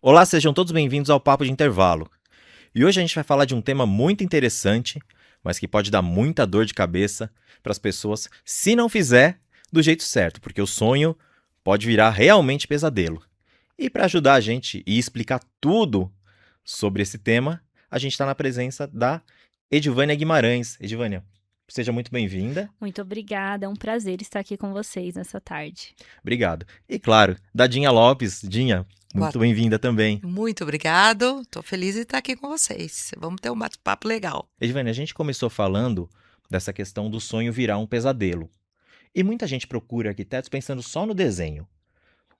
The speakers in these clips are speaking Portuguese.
Olá, sejam todos bem-vindos ao Papo de Intervalo. E hoje a gente vai falar de um tema muito interessante, mas que pode dar muita dor de cabeça para as pessoas se não fizer do jeito certo, porque o sonho pode virar realmente pesadelo. E para ajudar a gente e explicar tudo sobre esse tema, a gente está na presença da Edivânia Guimarães. Edivânia, seja muito bem-vinda. Muito obrigada, é um prazer estar aqui com vocês nessa tarde. Obrigado. E claro, da Dinha Lopes. Dinha, Boa- muito bem-vinda também. Muito obrigado. Estou feliz de estar aqui com vocês. Vamos ter um bate-papo legal. Edivânia, a gente começou falando dessa questão do sonho virar um pesadelo. E muita gente procura arquitetos pensando só no desenho.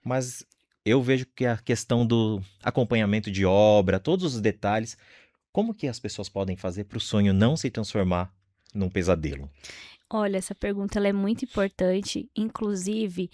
Mas eu vejo que a questão do acompanhamento de obra, todos os detalhes, como que as pessoas podem fazer para o sonho não se transformar num pesadelo? Olha, essa pergunta ela é muito importante. Inclusive,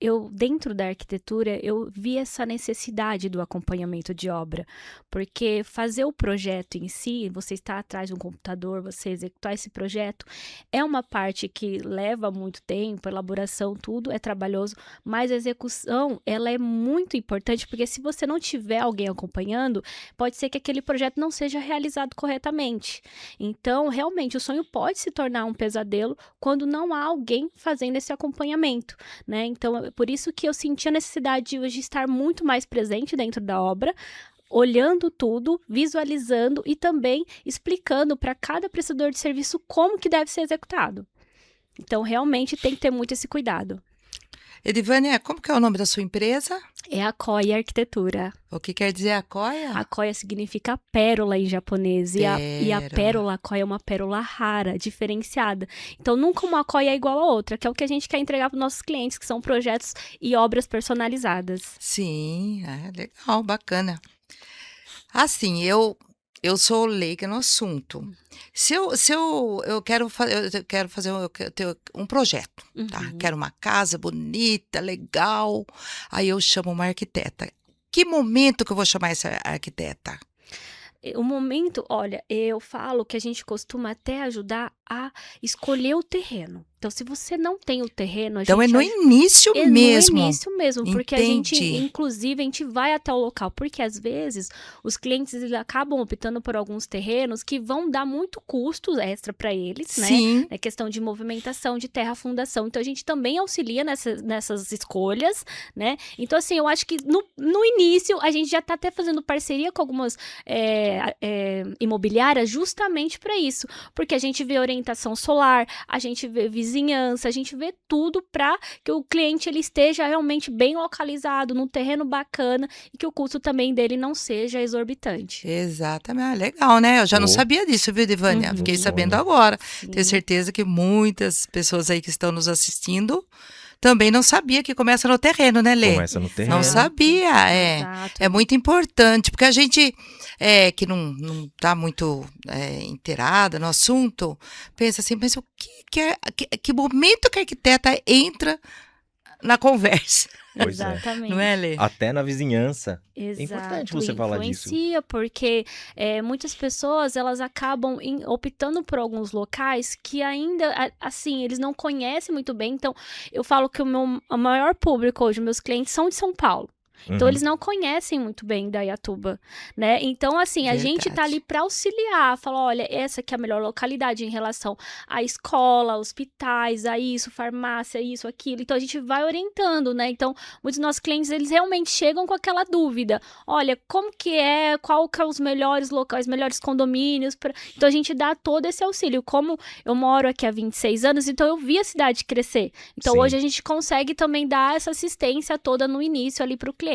eu dentro da arquitetura eu vi essa necessidade do acompanhamento de obra, porque fazer o projeto em si, você estar atrás de um computador, você executar esse projeto, é uma parte que leva muito tempo, elaboração, tudo é trabalhoso, mas a execução ela é muito importante, porque se você não tiver alguém acompanhando, pode ser que aquele projeto não seja realizado corretamente. Então, realmente, o sonho pode se tornar um pesadelo quando não há alguém fazendo esse acompanhamento, né? Então, é por isso que eu senti a necessidade de hoje estar muito mais presente dentro da obra, olhando tudo, visualizando e também explicando para cada prestador de serviço como que deve ser executado. Então, realmente tem que ter muito esse cuidado. Edivânia, como que é o nome da sua empresa? É a Koya Arquitetura. O que quer dizer a Koya? A Koya significa pérola em japonês. E a Pérola. pérola, a Koya é uma pérola rara, diferenciada. Então, nunca uma Koya é igual a outra, que é o que a gente quer entregar para os nossos clientes, que são projetos e obras personalizadas. Sim, legal, bacana. Assim, eu sou leiga no assunto. Eu quero fazer eu quero ter um projeto, tá? Uhum. Quero uma casa bonita, legal. Aí eu chamo uma arquiteta. Que momento que eu vou chamar essa arquiteta? O momento, olha, eu falo que a gente costuma até ajudar a escolher o terreno. Então, se você não tem o terreno, Então é gente no início é mesmo. no início mesmo, porque a gente, Entendi. inclusive, a gente vai até o local, porque às vezes os clientes eles acabam optando por alguns terrenos que vão dar muito custo extra para eles, né? Sim, É questão de movimentação, de terra fundação. Então a gente também auxilia nessas escolhas, né? Então, assim, eu acho que no início a gente já tá até fazendo parceria com algumas imobiliárias justamente para isso, porque a gente vê orientação solar, a gente vê vizinhança, a gente vê tudo para que o cliente ele esteja realmente bem localizado, num terreno bacana e que o custo também dele não seja exorbitante. exatamente. Ah, legal, né? Eu já não Oh. sabia disso, viu, Divânia? Uhum. Fiquei Meu sabendo sonho. agora. Sim. Tenho certeza que muitas pessoas aí que estão nos assistindo também não sabia que começa no terreno, né, Lê? Começa no terreno. Não sabia, Exato. é muito importante, porque a gente que não está muito inteirada no assunto, pensa assim, mas o que momento que a arquiteta entra na conversa, Pois é. Exatamente. não é, Lê? Até na vizinhança. Exato, importante você falar disso. influencia porque muitas pessoas elas acabam optando por alguns locais que ainda assim eles não conhecem muito bem. Então eu falo que o maior público hoje, meus clientes são de São Paulo. Então, Uhum. eles não conhecem muito bem Indaiatuba, né? Então, assim, a gente tá ali para auxiliar, falar, olha, essa aqui é a melhor localidade em relação à escola, hospitais, a isso, farmácia, isso, aquilo. Então, a gente vai orientando, né? Então, muitos dos nossos clientes, eles realmente chegam com aquela dúvida. Olha, como que é, qual que é os melhores locais, melhores condomínios? Então, a gente dá todo esse auxílio. Como eu moro aqui há 26 anos, então eu vi a cidade crescer. Então, Sim. hoje a gente consegue também dar essa assistência toda no início ali para o cliente.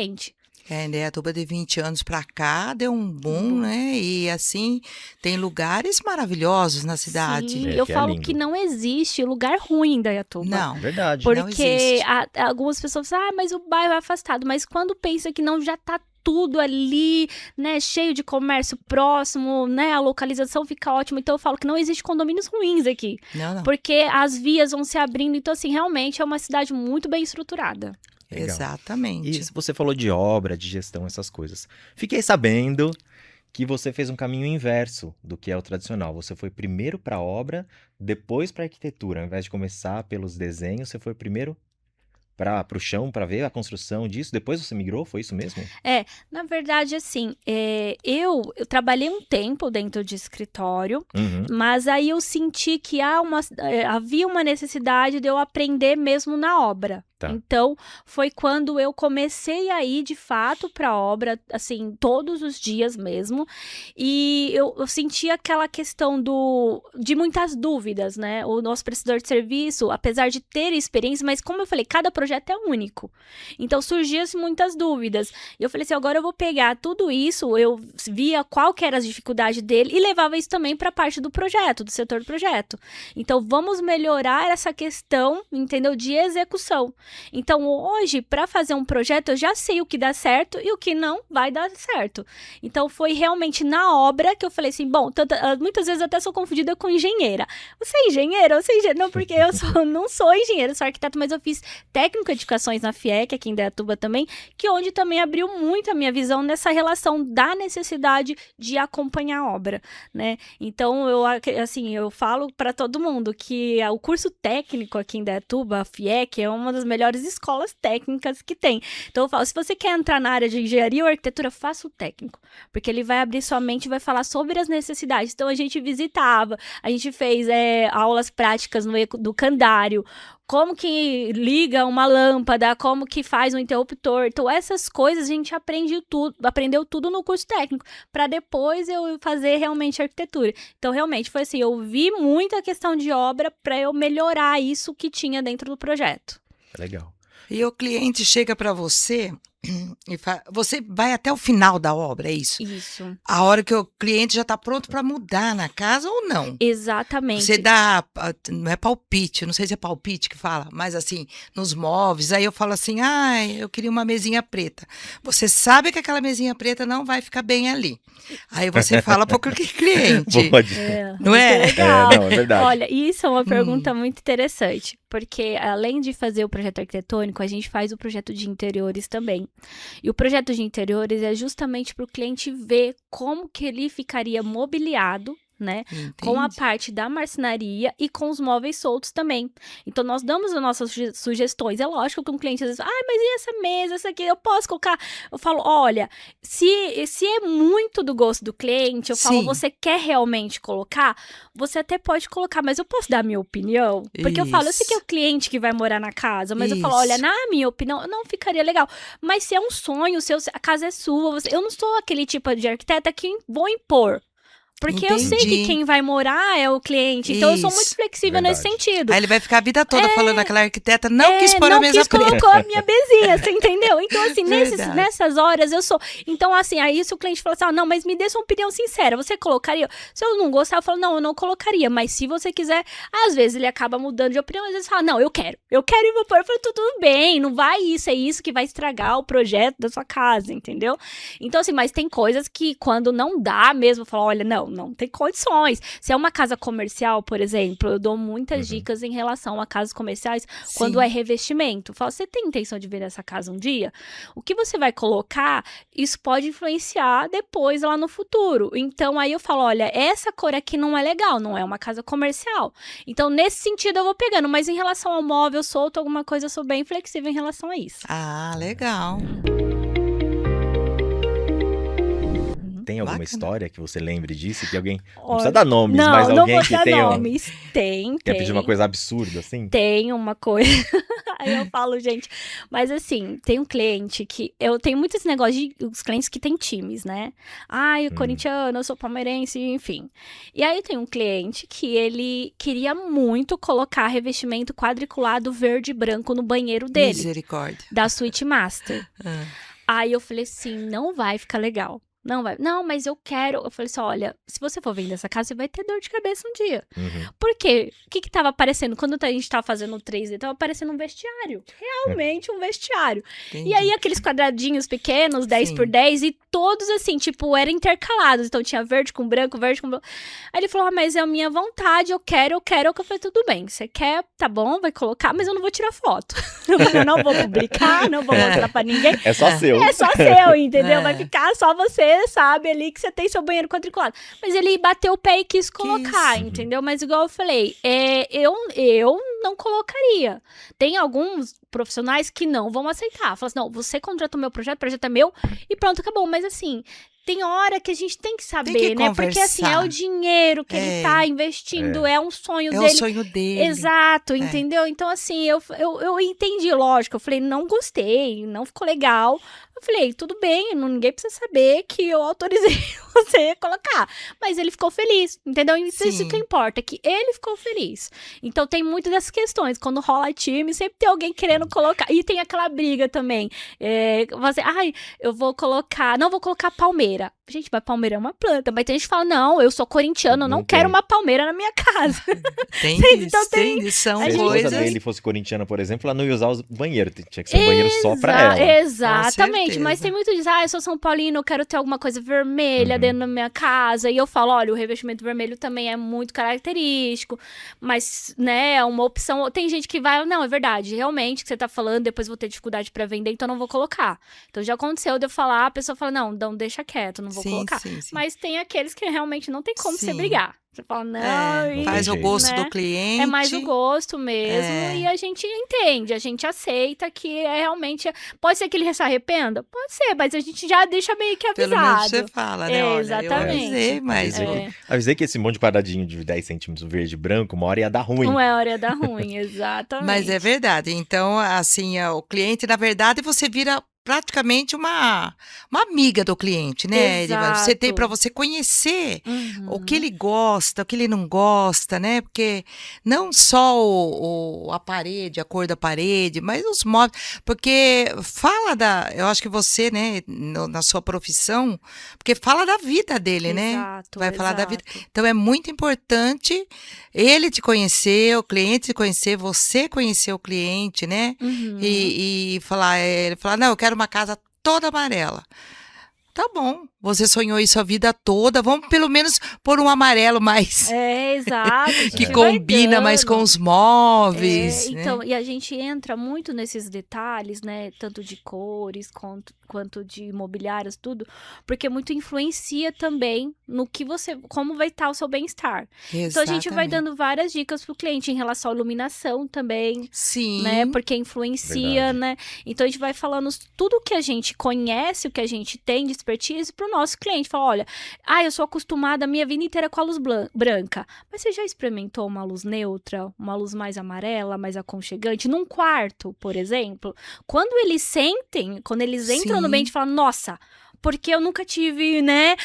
Indaiatuba de 20 anos para cá deu um boom, né? E assim, tem lugares maravilhosos na cidade. Sim, É, eu que é falo lindo. que não existe lugar ruim em Indaiatuba. Não, Verdade. não Porque existe. algumas pessoas falam, mas o bairro é afastado. Mas quando pensa que não, já tá tudo ali, né, cheio de comércio próximo, né, a localização fica ótima. Então eu falo que não existe condomínios ruins aqui. Não. Porque as vias vão se abrindo. Então, assim, realmente é uma cidade muito bem estruturada. Legal. Exatamente. E você falou de obra, de gestão, essas coisas. Fiquei sabendo que você fez um caminho inverso do que é o tradicional. Você foi primeiro para a obra, depois para a arquitetura. Ao invés de começar pelos desenhos, você foi primeiro para o chão, para ver a construção disso? Depois você migrou? Foi isso mesmo? Na verdade, assim, eu trabalhei um tempo dentro de escritório, Uhum. mas aí eu senti que havia uma necessidade de eu aprender mesmo na obra. Tá. Então, foi quando eu comecei a ir, de fato, para a obra, assim, todos os dias mesmo. E eu senti aquela questão de muitas dúvidas, né? O nosso prestador de serviço, apesar de ter experiência, mas como eu falei, cada projeto é único. Então, surgiam muitas dúvidas. E eu falei assim, agora eu vou pegar tudo isso, eu via qual que era as dificuldades dele e levava isso também para a parte do projeto, do setor do projeto. Então, vamos melhorar essa questão, entendeu? De execução. Então, hoje, para fazer um projeto, eu já sei o que dá certo e o que não vai dar certo. Então, foi realmente na obra que eu falei assim, bom, muitas vezes eu até sou confundida com engenheira. Você é engenheira? Você é engenheira? Não, porque eu não sou engenheira, sou arquiteta, mas eu fiz técnico de edificações na FIEC, aqui em Indaiatuba também, que onde também abriu muito a minha visão nessa relação da necessidade de acompanhar a obra, né? Então, eu falo para todo mundo que o curso técnico aqui em Indaiatuba, a FIEC, é uma das melhores escolas técnicas que tem. Então eu falo, se você quer entrar na área de engenharia ou arquitetura, faça o técnico, porque ele vai abrir sua mente e vai falar sobre as necessidades. Então a gente visitava, a gente fez aulas práticas do candário, como que liga uma lâmpada, como que faz um interruptor. Então essas coisas a gente aprendeu tudo no curso técnico, para depois eu fazer realmente arquitetura. Então realmente foi assim, eu vi muita questão de obra para eu melhorar isso que tinha dentro do projeto. Legal. E o cliente chega para você e você vai até o final da obra, é isso? Isso. A hora que o cliente já está pronto para mudar na casa ou não? Exatamente. Você dá, não é palpite, não sei se é palpite que fala, mas assim, nos móveis, aí eu falo assim, eu queria uma mesinha preta. Você sabe que aquela mesinha preta não vai ficar bem ali. Aí você fala para o cliente. Pode. Não é? Muito legal. Não, é verdade. Olha, isso é uma pergunta muito interessante, porque além de fazer o projeto arquitetônico, a gente faz o projeto de interiores também. E o projeto de interiores é justamente para o cliente ver como que ele ficaria mobiliado, né? Entendi. Com a parte da marcenaria e com os móveis soltos também. Então, nós damos as nossas sugestões. É lógico que um cliente às vezes, mas e essa mesa, essa aqui, eu posso colocar? Eu falo, olha, se é muito do gosto do cliente, eu falo, Sim. você quer realmente colocar? Você até pode colocar, mas eu posso dar a minha opinião? Porque eu falo, eu sei que é o cliente que vai morar na casa, mas eu falo, olha, na minha opinião, não ficaria legal. Mas se é um sonho, a casa é sua, eu não sou aquele tipo de arquiteta que vou impor. Porque eu sei que quem vai morar é o cliente. Então, eu sou muito flexível nesse sentido. Aí ele vai ficar a vida toda falando, aquela arquiteta não quis pôr a mesa preta. Não quis colocou a minha mesinha, você entendeu? Então, assim, nessas horas eu sou... Então, assim, aí se o cliente fala assim, não, mas me dê sua opinião sincera, você colocaria? Se eu não gostar, eu falo, não, eu não colocaria. Mas se você quiser, às vezes ele acaba mudando de opinião, às vezes fala, não, eu quero e vou pôr. Eu falo, tudo bem, não vai isso, é isso que vai estragar o projeto da sua casa, entendeu? Então, assim, mas tem coisas que quando não dá mesmo, eu falo, olha, não tem condições. Se é uma casa comercial, por exemplo, eu dou muitas dicas em relação a casas comerciais, quando é revestimento. Eu falo, você tem intenção de ver essa casa um dia? O que você vai colocar, isso pode influenciar depois lá no futuro. Então, aí eu falo, olha, essa cor aqui não é legal, não é uma casa comercial. Então, nesse sentido, eu vou pegando. Mas em relação ao móvel solto, alguma coisa, eu sou bem flexível em relação a isso. Ah, legal. Tem alguma Bacana. história que você lembre disso? Que alguém... Não precisa dar nomes, não, mas não alguém vou que dar tenha... nomes. Tem. Quer pedir uma coisa absurda, assim? Tem uma coisa. Aí eu falo, gente. Mas assim, tem um cliente que. Eu tenho muito esse negócio de os clientes que têm times, né? O corintiano, eu sou palmeirense, enfim. E aí tem um cliente que ele queria muito colocar revestimento quadriculado verde e branco no banheiro dele. Misericórdia. Da Suite Master. Aí eu falei assim, não vai ficar legal. Não vai. Não, mas eu quero. Eu falei assim, olha, se você for vender essa casa, você vai ter dor de cabeça um dia. Por quê? O que tava aparecendo? Quando a gente tava fazendo o 3D, tava aparecendo um vestiário. Realmente um vestiário. Entendi. E aí, aqueles quadradinhos pequenos, 10 por 10, e todos assim, tipo, eram intercalados. Então, tinha verde com branco, verde com branco. Aí ele falou, mas é a minha vontade, eu quero. Eu falei, tudo bem, você quer, tá bom, vai colocar, mas eu não vou tirar foto. Eu não vou publicar, não vou mostrar pra ninguém. É só seu. É só seu, entendeu? Vai ficar só você, sabe, ali que você tem seu banheiro quadriculado. Mas ele bateu o pé e quis colocar, entendeu? Mas igual eu falei, eu não colocaria. Tem alguns profissionais que não vão aceitar. Fala assim, não, você contratou meu projeto, o projeto é meu, e pronto, acabou. Mas assim, tem hora que a gente tem que saber, Tem que né? Porque assim, é o dinheiro que ele tá investindo, é um sonho É dele. o sonho dele. Exato, entendeu? Então, assim, eu entendi, lógico. Eu falei, não gostei, não ficou legal. Eu falei, tudo bem, ninguém precisa saber que eu autorizei você a colocar. Mas ele ficou feliz, entendeu? Isso que importa, que ele ficou feliz. Então, tem muitas dessas questões. Quando rola time, sempre tem alguém querendo colocar. E tem aquela briga também. Você, eu vou colocar... Não vou colocar palmeira. Gente, mas palmeira é uma planta. Mas tem gente que fala, não, eu sou corintiano, eu não quero uma palmeira na minha casa. Tem Então, isso, são Se a coisas... esposa dele fosse corintiana, por exemplo, ela não ia usar o banheiro. Tinha que ser um banheiro só pra ela. Exatamente, mas tem muito disso. Eu sou São Paulino, eu quero ter alguma coisa vermelha dentro da minha casa. E eu falo, olha, o revestimento vermelho também é muito característico. Mas, né, é uma opção. Tem gente que vai, não, é verdade, realmente, que você tá falando, depois vou ter dificuldade pra vender, então não vou colocar. Então já aconteceu de eu falar, a pessoa fala, não, deixa quieto, não vou colocar. Sim. Mas tem aqueles que realmente não tem como você brigar. Você fala, não, faz o gosto né? do cliente. É mais o gosto mesmo. E a gente entende, a gente aceita que realmente. Pode ser que ele se arrependa? Pode ser, mas a gente já deixa meio que avisado. Pelo menos você fala, né? Olha, exatamente. Eu avisei, mas. Avisei que esse monte de quadradinho de 10 centímetros verde e branco, uma hora ia dar ruim. Uma hora ia dar ruim, exatamente. Mas é verdade. Então, assim, o cliente, na verdade, você vira praticamente uma amiga do cliente, né? Você tem para você conhecer o que ele gosta, o que ele não gosta, né? Porque não só a parede, a cor da parede, mas os móveis, porque eu acho que você, né, na sua profissão, porque fala da vida dele, né? Vai falar da vida. Então é muito importante ele te conhecer, o cliente te conhecer, você conhecer o cliente, né? E ele falar, não, eu quero uma casa toda amarela. Tá bom, você sonhou isso a vida toda, vamos pelo menos pôr um amarelo mais... exato. que combina mais com os móveis. Então, né? E a gente entra muito nesses detalhes, né, tanto de cores quanto de mobiliários, tudo, porque muito influencia também no que como vai estar o seu bem-estar. Então, a gente vai dando várias dicas pro cliente em relação à iluminação também. Sim. Né, porque influencia, né? Então, a gente vai falando tudo que a gente conhece, o que a gente tem de expertise pro nosso cliente. Fala, olha, eu sou acostumada a minha vida inteira com a luz branca, mas você já experimentou uma luz neutra, uma luz mais amarela, mais aconchegante, num quarto, por exemplo? Quando eles entram no ambiente e falam, nossa, porque eu nunca tive, né,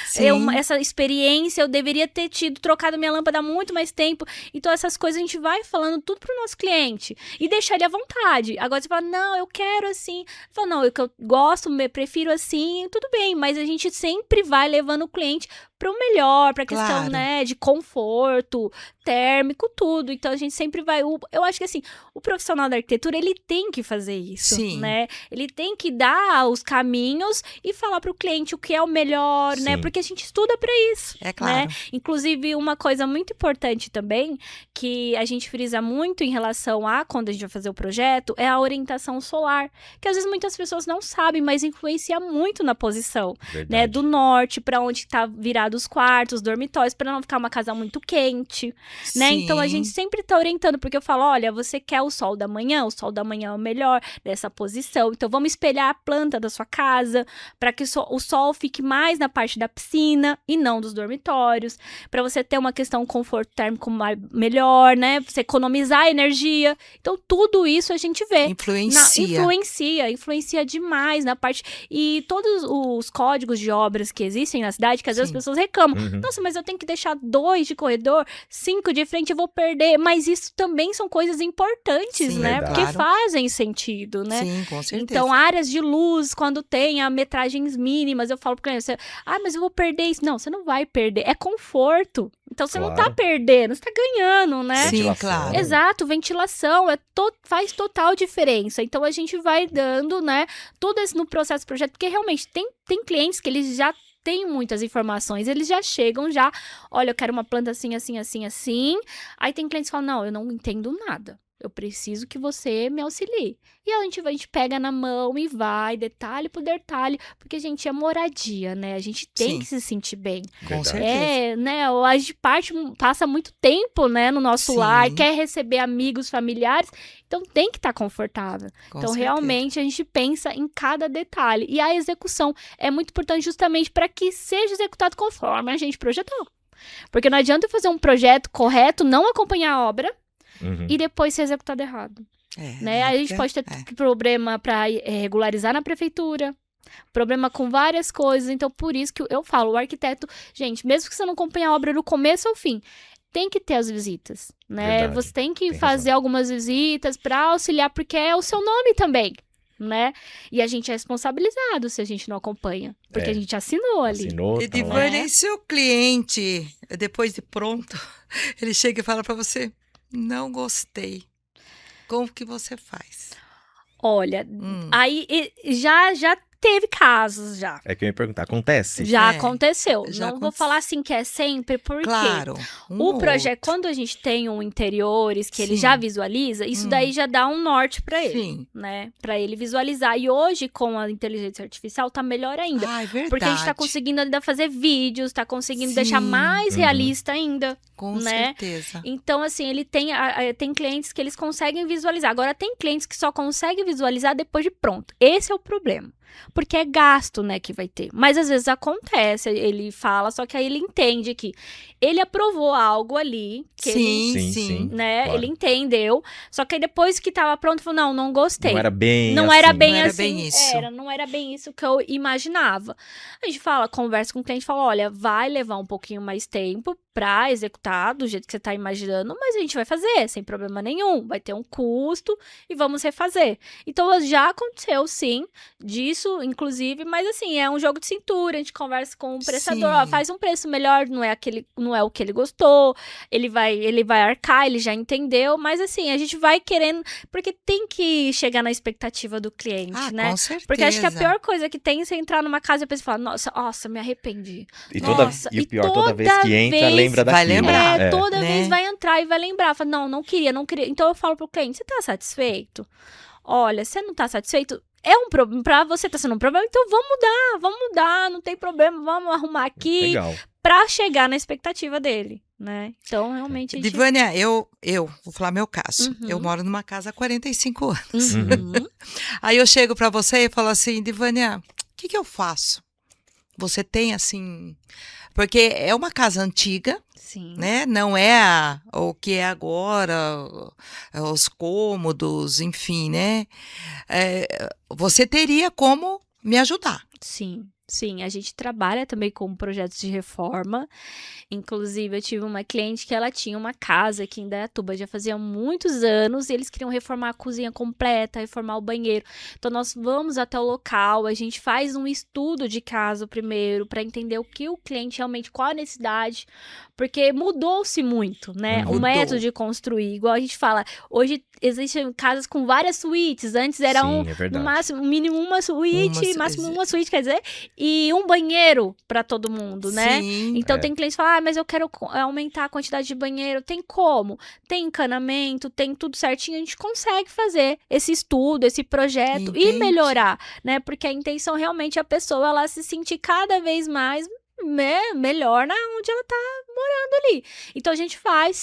essa experiência, eu deveria ter trocado minha lâmpada há muito mais tempo. Então, essas coisas a gente vai falando tudo pro nosso cliente e deixar ele à vontade. Agora você fala, não, eu quero assim. Fala, não, eu gosto, prefiro assim, tudo bem, mas a gente sempre vai levando o cliente para o melhor, para questão, né, de conforto, térmico, tudo. Então, a gente sempre vai... Eu acho que, assim, o profissional da arquitetura, ele tem que fazer isso, né? Ele tem que dar os caminhos e falar para o cliente o que é o melhor, né? Porque a gente estuda para isso, é claro. Né? Inclusive, uma coisa muito importante também, que a gente frisa muito em relação a quando a gente vai fazer o projeto, é a orientação solar. Que, às vezes, muitas pessoas não sabem, mas influencia muito na posição, né? Do norte para onde está virado os quartos, os dormitórios, para não ficar uma casa muito quente, né? Então, a gente sempre tá orientando, porque eu falo, olha, você quer o sol da manhã é o melhor dessa posição, então vamos espelhar a planta da sua casa, para que o sol fique mais na parte da piscina e não dos dormitórios, para você ter uma questão conforto térmico melhor, né? Você economizar energia. Então, tudo isso a gente vê. Influencia demais na parte... E todos os códigos de obras que existem na cidade, que às vezes as pessoas reclamam. Nossa, mas eu tenho que deixar 2 de corredor, 5 de frente, eu vou perder. Mas isso também são coisas importantes, né? Verdade. Porque fazem sentido, né? Sim, com certeza. Então, áreas de luz, quando tem metragens mínimas, eu falo pro cliente, mas eu vou perder isso. Não, você não vai perder. É conforto. Então, você não tá perdendo, você tá ganhando, né? Sim, claro. Exato, ventilação faz total diferença. Então, a gente vai dando, né, tudo isso no processo do projeto, porque realmente tem clientes que eles já têm muitas informações, eles já chegam olha, eu quero uma planta assim, assim, assim, assim. Aí tem clientes que falam, não, eu não entendo nada. Eu preciso que você me auxilie. E a gente pega na mão e vai, detalhe por detalhe, porque, gente, é moradia, né? A gente tem Sim. que se sentir bem. Com Verdade. certeza. Né? A gente passa muito tempo, né, no nosso Sim. lar, quer receber amigos, familiares, então tem que estar confortável. Com Então, certeza. realmente, a gente pensa em cada detalhe. E a execução é muito importante justamente para que seja executado conforme a gente projetou. Porque não adianta eu fazer um projeto correto, não acompanhar a obra Uhum. e depois ser executado errado. Né? A gente pode ter problema para regularizar na prefeitura, problema com várias coisas. Então, por isso que eu falo, o arquiteto, gente, mesmo que você não acompanhe a obra do começo ao fim, tem que ter as visitas, né? Verdade. Você tem que Tem fazer razão. algumas visitas para auxiliar, porque é o seu nome também, né? E a gente é responsabilizado se a gente não acompanha, porque É. a gente assinou ali. Assinou, E tá lá. Divânia, e seu cliente, depois de pronto, ele chega e fala pra você, não gostei. Como que você faz? Olha, Hum, aí já teve casos já. É que eu ia perguntar, acontece? Já É, aconteceu. já Não vou aconteceu. falar assim que é sempre, porque claro. o projeto, quando a gente tem um interiores que ele Sim. já visualiza, isso daí já dá um norte pra ele, Sim. né? Pra ele visualizar. E hoje, com a inteligência artificial, tá melhor ainda. Ah, é verdade. Porque a gente tá conseguindo ainda fazer vídeos, tá conseguindo deixar Sim. mais Uhum. realista ainda. Com né? certeza. Então, assim, ele tem clientes que eles conseguem visualizar. Agora, tem clientes que só conseguem visualizar depois de pronto. Esse é o problema. Porque é gasto, né, que vai ter. Mas, às vezes, acontece. Ele fala, só que aí ele entende que ele aprovou algo ali. Que Sim, Sim, sim. sim. né? Claro. Ele entendeu. Só que aí depois que tava pronto, falou, não gostei. Não era bem Não assim. era bem Não era assim. bem isso. Não era bem isso que eu imaginava. A gente conversa com o cliente, fala, olha, vai levar um pouquinho mais tempo pra executar do jeito que você tá imaginando, mas a gente vai fazer, sem problema nenhum. Vai ter um custo e vamos refazer. Então, já aconteceu, sim, disso, inclusive, mas assim, é um jogo de cintura, a gente conversa com o prestador, ó, Sim. faz um preço melhor, não é o que ele gostou, ele vai arcar, ele já entendeu, mas assim, a gente vai querendo, porque tem que chegar na expectativa do cliente, Ah, né? com certeza. Porque acho que a pior coisa que tem é você entrar numa casa e a pessoa falar, nossa, me arrependi. E, Nossa, e o e pior, toda vez que toda entra, vez lembra vai daquilo. lembrar. É. Toda né? vez vai entrar e vai lembrar. Fala, não queria. Então eu falo pro cliente, você tá satisfeito? Olha, você não tá satisfeito? É um problema, pra você tá sendo um problema, então vamos mudar, não tem problema, vamos arrumar aqui Legal. pra chegar na expectativa dele, né? Então, realmente, a gente... Divânia, eu vou falar meu caso. Uhum. Eu moro numa casa há 45 anos. Uhum. Aí eu chego pra você e falo assim, Divânia, o que eu faço? Você tem assim... Porque é uma casa antiga, Sim. né? Não é o que é agora, os cômodos, enfim, né? Você teria como me ajudar. Sim, a gente trabalha também com projetos de reforma. Inclusive, eu tive uma cliente que ela tinha uma casa aqui em Indaiatuba, já fazia muitos anos, e eles queriam reformar a cozinha completa, reformar o banheiro. Então, nós vamos até o local, a gente faz um estudo de caso primeiro, para entender o que o cliente realmente, qual a necessidade, porque mudou-se muito, né? Uhum. O método de construir, igual a gente fala, hoje existem casas com várias suítes, antes era Sim, no é verdade. máximo, mínimo uma suíte, máximo uma suíte, quer dizer, e um banheiro para todo mundo, né? Sim. Então, É. tem clientes que falam, mas eu quero aumentar a quantidade de banheiro. Tem como? Tem encanamento, tem tudo certinho. A gente consegue fazer esse estudo, esse projeto e Entendi. melhorar, né? Porque a intenção realmente é a pessoa ela se sentir cada vez mais melhor na onde ela tá morando ali. Então a gente faz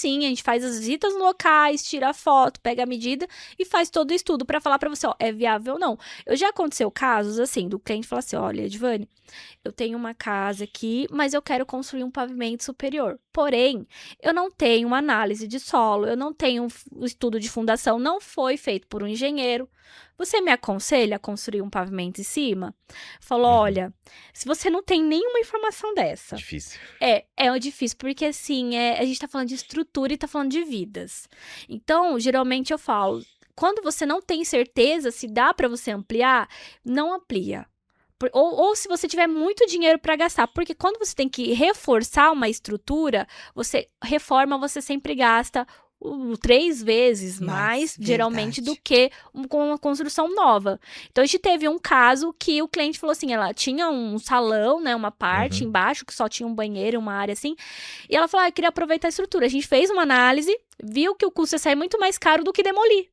as visitas locais, tira a foto, pega a medida e faz todo o estudo pra falar pra você, ó, é viável ou não. Já aconteceu casos assim, do cliente falar assim, olha, Edvane, eu tenho uma casa aqui, mas eu quero construir um pavimento superior. Porém, eu não tenho uma análise de solo, eu não tenho um estudo de fundação, não foi feito por um engenheiro. Você me aconselha a construir um pavimento em cima? Falou, Uhum. olha, se você não tem nenhuma informação dessa, Difícil. é difícil, porque assim, a gente tá falando de estrutura e tá falando de vidas. Então, geralmente eu falo, quando você não tem certeza se dá pra você ampliar, não amplia. Ou se você tiver muito dinheiro para gastar, porque quando você tem que reforçar uma estrutura, você reforma, você sempre gasta 3 vezes mais, geralmente, do que com uma construção nova. Então, a gente teve um caso que o cliente falou assim, ela tinha um salão, né, uma parte embaixo, que só tinha um banheiro, uma área assim, e ela falou, eu queria aproveitar a estrutura. A gente fez uma análise, viu que o custo ia sair muito mais caro do que demolir.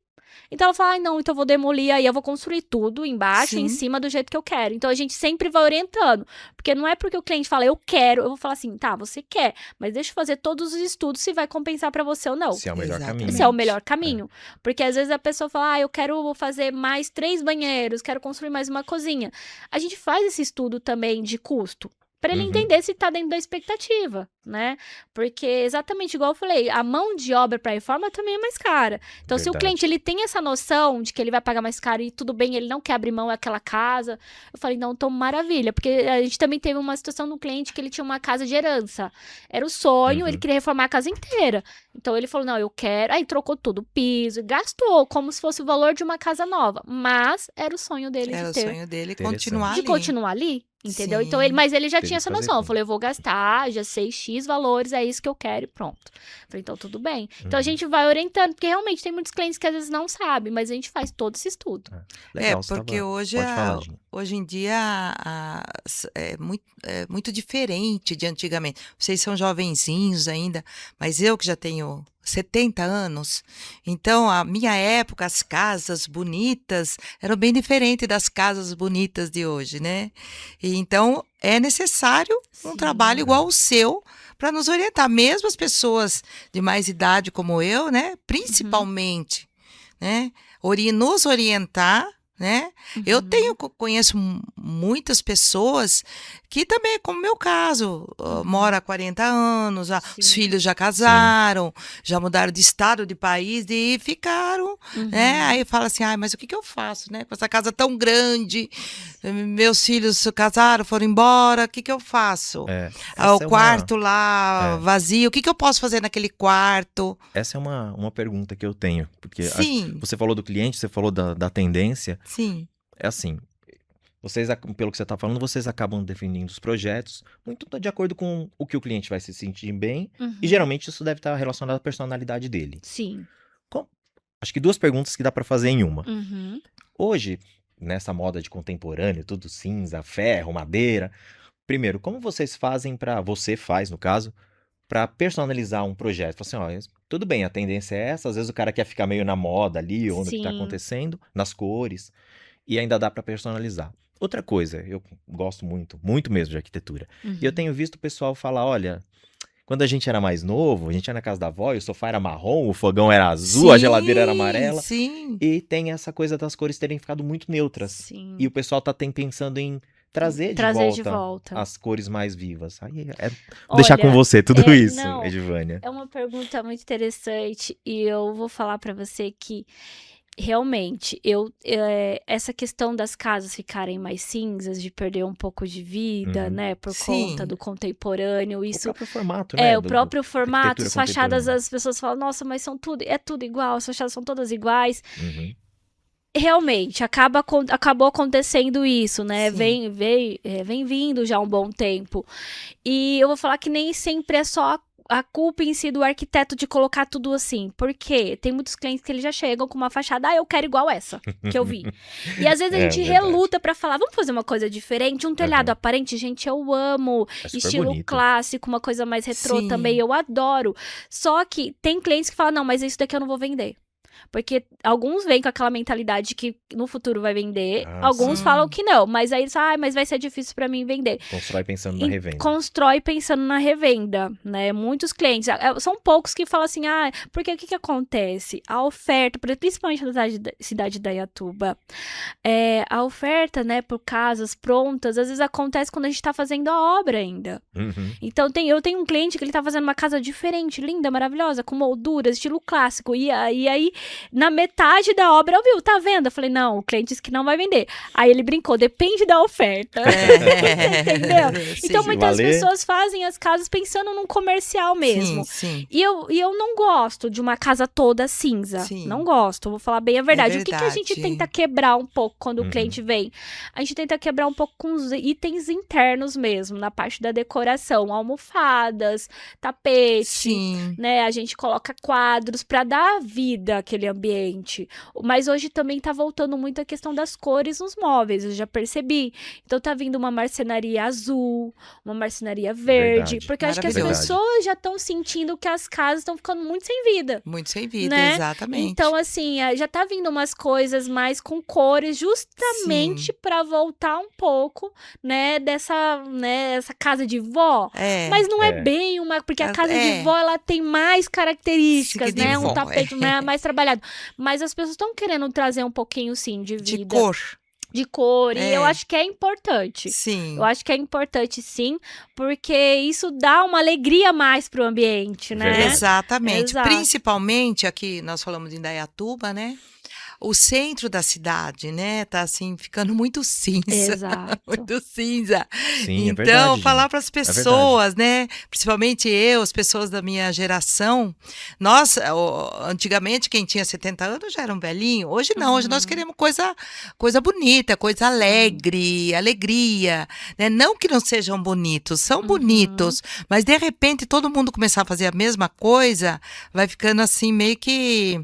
Então ela fala, não, então eu vou demolir aí, eu vou construir tudo embaixo e em cima do jeito que eu quero. Então a gente sempre vai orientando, porque não é porque o cliente fala, eu quero, eu vou falar assim, tá, você quer, mas deixa eu fazer todos os estudos se vai compensar pra você ou não. Se é o melhor caminho. Se é o melhor caminho. Porque às vezes a pessoa fala, eu quero fazer mais 3 banheiros, quero construir mais uma cozinha. A gente faz esse estudo também de custo, para ele entender se tá dentro da expectativa, né? Porque exatamente igual eu falei, a mão de obra para reforma também é mais cara. Então, se o cliente ele tem essa noção de que ele vai pagar mais caro e tudo bem, ele não quer abrir mão daquela casa, eu falei, não, tô maravilha. Porque a gente também teve uma situação no cliente que ele tinha uma casa de herança. Era o sonho, ele queria reformar a casa inteira. Então, ele falou, não, eu quero. Aí trocou tudo, piso, gastou como se fosse o valor de uma casa nova. Mas era o sonho dele Era de ter. o sonho dele continuar ali. De continuar ali. Entendeu? Sim. Então, mas ele já Teve tinha essa que fazer noção. Eu conta. falei, eu vou gastar, já sei X valores, é isso que eu quero e pronto. Eu falei, então tudo bem. Então a gente vai orientando, porque realmente tem muitos clientes que às vezes não sabem, mas a gente faz todo esse estudo. Legal, você porque tava- hoje, Pode falar, Gina. hoje em dia é muito diferente de antigamente. Vocês são jovenzinhos ainda, mas eu que já tenho 70 anos, então a minha época, as casas bonitas eram bem diferentes das casas bonitas de hoje, né? E então é necessário um trabalho igual o seu para nos orientar, mesmo as pessoas de mais idade como eu, né? Principalmente, né? Nos orientar, né? Eu conheço muitas pessoas que também, como meu caso, mora há 40 anos, os filhos já casaram, já mudaram de estado, de país e ficaram, né? Aí fala assim, mas o que eu faço, né? Com essa casa tão grande, meus filhos se casaram, foram embora, o que eu faço? O quarto lá vazio, o que eu posso fazer naquele quarto? Essa é uma pergunta que eu tenho, porque Sim. você falou do cliente, você falou da tendência. Sim. É assim, vocês, pelo que você está falando, vocês acabam definindo os projetos muito de acordo com o que o cliente vai se sentir bem, e geralmente isso deve estar relacionado à personalidade dele. Sim. Acho que 2 perguntas que dá para fazer em uma. Hoje, nessa moda de contemporâneo, tudo cinza, ferro, madeira, primeiro, como vocês fazem você faz, no caso, para personalizar um projeto? Fala assim, tudo bem, a tendência é essa, às vezes o cara quer ficar meio na moda ali, onde está acontecendo, nas cores, e ainda dá para personalizar. Outra coisa, eu gosto muito, muito mesmo de arquitetura, e eu tenho visto o pessoal falar, olha, quando a gente era mais novo, a gente ia na casa da avó, e o sofá era marrom, o fogão era azul, a geladeira era amarela, e tem essa coisa das cores terem ficado muito neutras, e o pessoal tá pensando em trazer de volta as cores mais vivas. Aí vou deixar com você tudo isso, Edivânia. É uma pergunta muito interessante e eu vou falar pra você que realmente essa questão das casas ficarem mais cinzas, de perder um pouco de vida, né, por conta do contemporâneo, isso... O próprio formato, né? O próprio formato, as fachadas, as pessoas falam, nossa, mas é tudo igual, as fachadas são todas iguais. Realmente, acabou acontecendo isso, né? Vem vindo já há um bom tempo. E eu vou falar que nem sempre é só a culpa em si do arquiteto de colocar tudo assim. Porque tem muitos clientes que eles já chegam com uma fachada, eu quero igual essa que eu vi. E às vezes a gente reluta pra falar, vamos fazer uma coisa diferente, um telhado aparente, gente, eu amo. Estilo bonito. clássico, uma coisa mais retrô também, eu adoro. Só que tem clientes que falam, não, mas isso daqui eu não vou vender. Porque alguns vêm com aquela mentalidade que no futuro vai vender, alguns falam que não, mas aí eles falam, mas vai ser difícil pra mim vender. Constrói pensando na revenda. Constrói pensando na revenda, né? Muitos clientes, são poucos que falam assim, porque o que acontece? A oferta, principalmente na cidade de Dayatuba, a oferta, né, por casas prontas, às vezes acontece quando a gente tá fazendo a obra ainda. Então, eu tenho um cliente que ele tá fazendo uma casa diferente, linda, maravilhosa, com molduras, estilo clássico, e aí na metade da obra, eu vi, tá vendo? Eu falei, não, o cliente disse que não vai vender. Aí ele brincou, depende da oferta. Entendeu? Sim. Então, muitas Valer. pessoas fazem as casas pensando num comercial mesmo. Sim. E eu não gosto de uma casa toda cinza. Sim. Não gosto, vou falar bem a verdade. É O que a gente verdade. tenta quebrar um pouco quando Uhum. o cliente vem? A gente tenta quebrar um pouco com os itens internos mesmo, na parte da decoração. Almofadas, tapete, Sim. né? A gente coloca quadros para dar vida àquele ambiente. Mas hoje também tá voltando muito a questão das cores nos móveis, eu já percebi. Então tá vindo uma marcenaria azul, uma marcenaria verde, Verdade. porque eu acho que as Maravilhoso. pessoas já estão sentindo que as casas estão ficando muito sem vida. Muito sem vida, Né? exatamente. Então, assim, já tá vindo umas coisas mais com cores, justamente para voltar um pouco, né, essa casa de vó. Mas não é É. bem uma, porque a casa É. de vó, ela tem mais características, De né, vó, um tapete mais trabalhado. Mas as pessoas estão querendo trazer um pouquinho, sim, de vida. de cor. De cor, e É. eu acho que é importante. Sim. Eu acho que é importante, sim, porque isso dá uma alegria mais pro ambiente, né? Verdade. Exatamente. Exato. Principalmente aqui, nós falamos de Indaiatuba, né? O centro da cidade, né? Tá assim, ficando muito cinza. Exato. Muito cinza. Sim, é Então, verdade. falar para as pessoas, né? Principalmente eu, as pessoas da minha geração. Nós, antigamente, quem tinha 70 anos já era um velhinho. Hoje não, hoje nós queremos coisa bonita, coisa alegre, alegria. Né? Não que não sejam bonitos, são bonitos. Mas, de repente, todo mundo começar a fazer a mesma coisa, vai ficando assim, meio que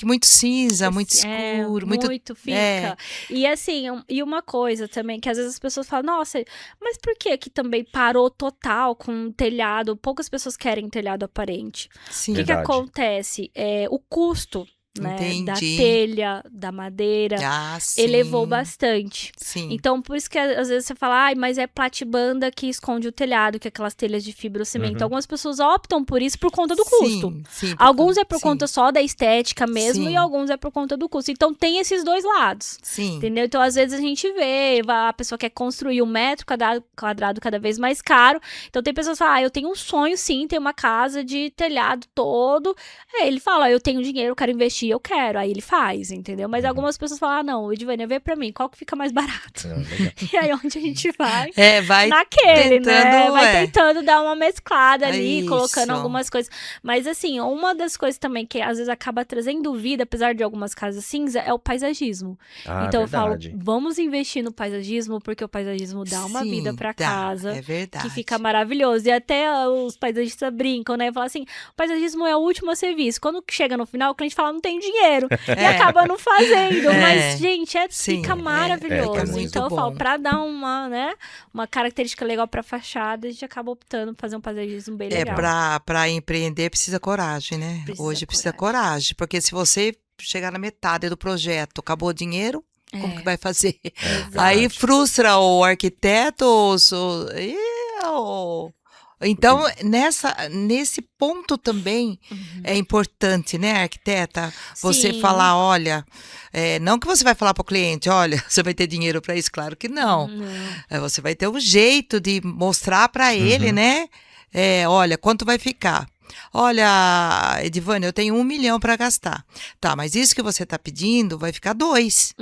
muito cinza, muito escuro, muito fica. É. E assim, e uma coisa também, que às vezes as pessoas falam, nossa, mas por que que também parou total com o telhado? Poucas pessoas querem telhado aparente. Sim. O que Verdade. acontece? O custo, né, da Entendi. telha, da madeira, sim. elevou bastante. Sim. Então, por isso que às vezes você fala, ai, mas é platibanda que esconde o telhado, que é aquelas telhas de fibrocimento. Uhum. Algumas pessoas optam por isso por conta do custo. Sim, Alguns é por sim, conta só da estética mesmo, Sim. e alguns é por conta do custo. Então, tem esses dois lados. Sim. Entendeu? Então, às vezes a gente vê, a pessoa quer construir 1 metro quadrado cada vez mais caro. Então, tem pessoas que falam, eu tenho um sonho sim, ter uma casa de telhado todo. Aí ele fala, eu tenho dinheiro, eu quero investir, eu quero. Aí ele faz, entendeu? Mas algumas pessoas falam, não, Edivânia, vê pra mim, qual que fica mais barato? Ah, legal. E aí, onde a gente vai? Vai Naquele, né? tentando, Vai tentando dar uma mesclada ali, Isso. colocando algumas coisas. Mas assim, uma das coisas também que às vezes acaba trazendo vida, apesar de algumas casas cinza, é o paisagismo. Ah, Então verdade. eu falo, vamos investir no paisagismo, porque o paisagismo dá uma Sim, vida pra dá, casa. É verdade. Que fica maravilhoso. E até os paisagistas brincam, né? Falam assim, o paisagismo é o último a serviço. Quando chega no final, o cliente fala, não tenho dinheiro. E acaba não fazendo. Mas, gente, Sim, fica maravilhoso. fica muito Então eu falo, bom. pra dar uma característica legal pra fachada, a gente acaba optando por fazer um paisagismo bem legal. Pra empreender precisa coragem, né? Hoje precisa coragem. Porque se você chegar na metade do projeto, acabou o dinheiro, como que vai fazer? Aí verdade. frustra o arquiteto, então, nesse ponto também é importante, né, arquiteta? Você Sim. falar, olha, não que você vai falar para o cliente, olha, você vai ter dinheiro para isso, claro que não. Você vai ter um jeito de mostrar para ele, né? Olha, quanto vai ficar? Olha, Edivânia, eu tenho 1 milhão para gastar. Tá, mas isso que você está pedindo vai ficar 2.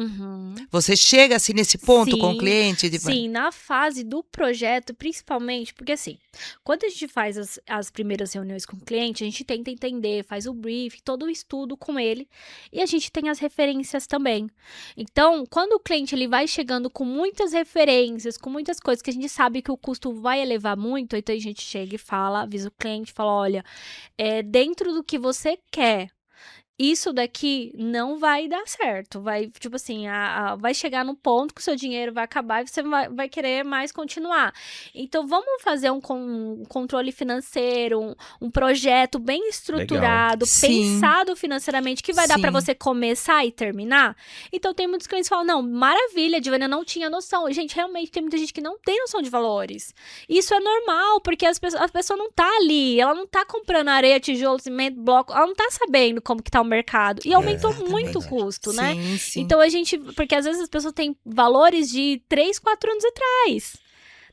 Você chega assim nesse ponto com o cliente, Edivânia? Sim, na fase do projeto, principalmente, porque assim, quando a gente faz as primeiras reuniões com o cliente, a gente tenta entender, faz o briefing, todo o estudo com ele, e a gente tem as referências também. Então, quando o cliente ele vai chegando com muitas referências, com muitas coisas que a gente sabe que o custo vai elevar muito, então a gente chega e fala, avisa o cliente, fala, olha, dentro do que você quer, isso daqui não vai dar certo. Vai, tipo assim, vai chegar no ponto que o seu dinheiro vai acabar e você vai querer mais continuar. Então, vamos fazer um controle financeiro, um projeto bem estruturado, Sim. pensado financeiramente, que vai dar para Sim. você começar e terminar. Então, tem muitos clientes que falam, não, maravilha, Edivânia, não tinha noção. Gente, realmente, tem muita gente que não tem noção de valores. Isso é normal, porque a pessoa não tá ali, ela não tá comprando areia, tijolo, cimento, bloco, ela não tá sabendo como que tá o mercado. E aumentou muito o custo, né? Sim. Então, porque às vezes as pessoas têm valores de 3, 4 anos atrás.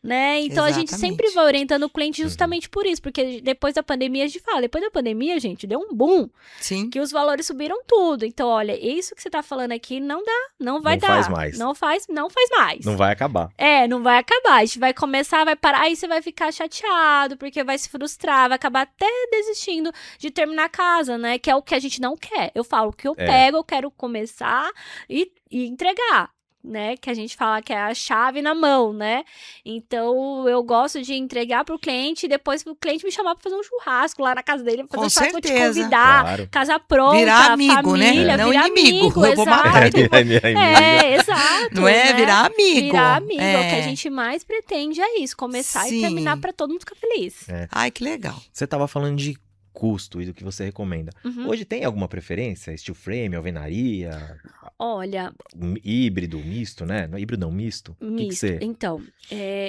né? Então a gente sempre Exatamente. vai orientando o cliente justamente por isso, porque depois da pandemia a gente fala, depois da pandemia, gente, deu um boom, Sim. que os valores subiram tudo. Então, olha, isso que você tá falando aqui não dá, não vai Não dar. faz mais. Não faz mais. Não vai acabar. Não vai acabar. A gente vai começar, vai parar, aí você vai ficar chateado, porque vai se frustrar, vai acabar até desistindo de terminar a casa, né? Que é o que a gente não quer. Eu falo que eu pego, eu quero começar e entregar, né? Que a gente fala que é a chave na mão, né? Então, eu gosto de entregar pro cliente e depois o cliente me chamar pra fazer um churrasco lá na casa dele, fazer Com um churrasco, vou te certeza. convidar, Claro. casa pronta, Virar amigo, família, né? Não virar inimigo. amigo, Eu vou matar exato. Exato. Não é né? virar amigo. Virar amigo. O que a gente mais pretende é isso, começar Sim. e terminar pra todo mundo ficar feliz. Ai, que legal. Você tava falando de custo e do que você recomenda. Uhum. Hoje tem alguma preferência? Steel frame, alvenaria, Olha, híbrido, misto, né? Não, híbrido não, misto. O que que misto. você... Então,